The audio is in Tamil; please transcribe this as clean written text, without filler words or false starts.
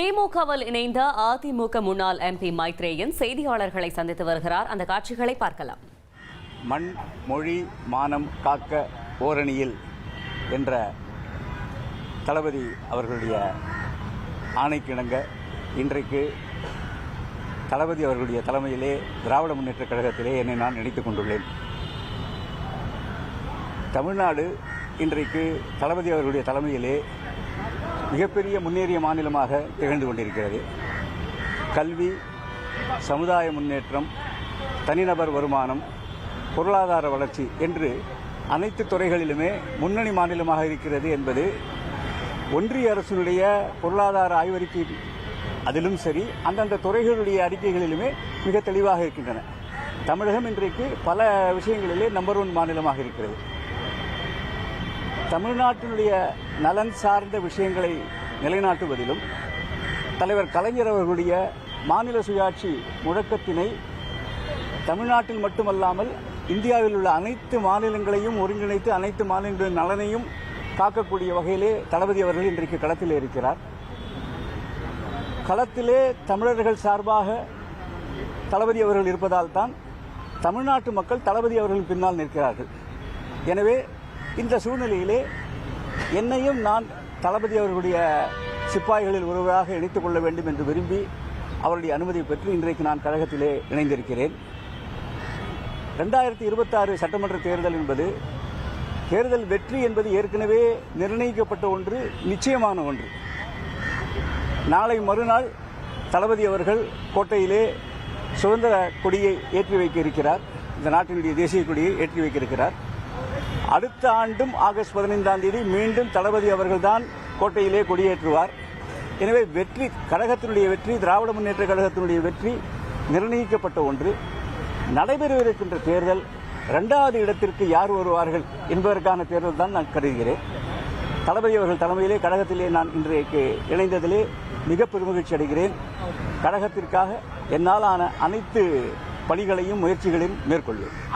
திமுகவில் இணைந்த அதிமுக முன்னாள் எம்பி மைத்ரேயன் செய்தியாளர்களை சந்தித்து வருகிறார். அந்த காட்சிகளை பார்க்கலாம். மண், மொழி, மானம் காக்க ஓரணியில் என்ற தளபதி அவர்களுடைய ஆணைக்கிணங்க இன்றைக்கு தளபதி அவர்களுடைய தலைமையிலே திராவிட முன்னேற்றக் கழகத்திலே என்னை நான் நினைத்துக் கொண்டுள்ளேன். தமிழ்நாடு இன்றைக்கு தளபதி அவர்களுடைய தலைமையிலே மிகப்பெரிய முன்னேறிய மாநிலமாக திகழ்ந்து கொண்டிருக்கிறது. கல்வி, சமுதாய முன்னேற்றம், தனிநபர் வருமானம், பொருளாதார வளர்ச்சி என்று அனைத்து துறைகளிலுமே முன்னணி மாநிலமாக இருக்கிறது என்பது ஒன்றிய அரசுடைய பொருளாதார ஆய்வறிக்கை அதிலும் சரி, அந்தந்த துறைகளுடைய அறிக்கைகளிலுமே மிக தெளிவாக இருக்கின்றன. தமிழகம் இன்றைக்கு பல விஷயங்களிலே நம்பர் 1 மாநிலமாக இருக்கிறது. தமிழ்நாட்டினுடைய நலன் சார்ந்த விஷயங்களை நிலைநாட்டுவதிலும் தலைவர் கலைஞர் அவர்களுடைய மாநில சுயாட்சி முழக்கத்தினை தமிழ்நாட்டில் மட்டுமல்லாமல் இந்தியாவில் உள்ள அனைத்து மாநிலங்களையும் ஒருங்கிணைத்து அனைத்து மாநிலங்களின் நலனையும் காக்கக்கூடிய வகையிலே தளபதி அவர்கள் இன்றைக்கு களத்திலே இருக்கிறார். களத்திலே தமிழர்கள் சார்பாக தளபதி அவர்கள் இருப்பதால் தான் தமிழ்நாட்டு மக்கள் தளபதி அவர்கள் பின்னால் நிற்கிறார்கள். எனவே இந்த சூழ்நிலையிலே என்னையும் நான் தளபதி அவர்களுடைய சிப்பாய்களில் ஒருவராக இணைத்துக் கொள்ள வேண்டும் என்று விரும்பி அவருடைய அனுமதியை பெற்று இன்றைக்கு நான் கழகத்திலே இணைந்திருக்கிறேன். 2026 சட்டமன்ற தேர்தல் என்பது தேர்தல் வெற்றி என்பது ஏற்கனவே நிர்ணயிக்கப்பட்ட ஒன்று, நிச்சயமான ஒன்று. நாளை மறுநாள் தளபதி அவர்கள் கோட்டையிலே சுதந்திர கொடியை ஏற்றி வைக்க இருக்கிறார். இந்த நாட்டினுடைய தேசிய கொடியை ஏற்றி வைக்க இருக்கிறார். அடுத்த ஆண்டும் ஆகஸ்ட் 15ஆம் தேதி மீண்டும் தளபதி அவர்கள்தான் கோட்டையிலே கொடியேற்றுவார். எனவே வெற்றி, கழகத்தினுடைய வெற்றி, திராவிட முன்னேற்ற கழகத்தினுடைய வெற்றி நிர்ணயிக்கப்பட்ட ஒன்று. நடைபெறவிருக்கின்ற தேர்தல் 2வது இடத்திற்கு யார் வருவார்கள் என்பதற்கான தேர்தல் தான் நான் கருதுகிறேன். தளபதி அவர்கள் தலைமையிலே கழகத்திலே நான் இன்றைக்கு இணைந்ததிலே மிக பெருமகிழ்ச்சி அடைகிறேன். கழகத்திற்காக என்னால் ஆன அனைத்து பணிகளையும் முயற்சிகளையும் மேற்கொள்வேன்.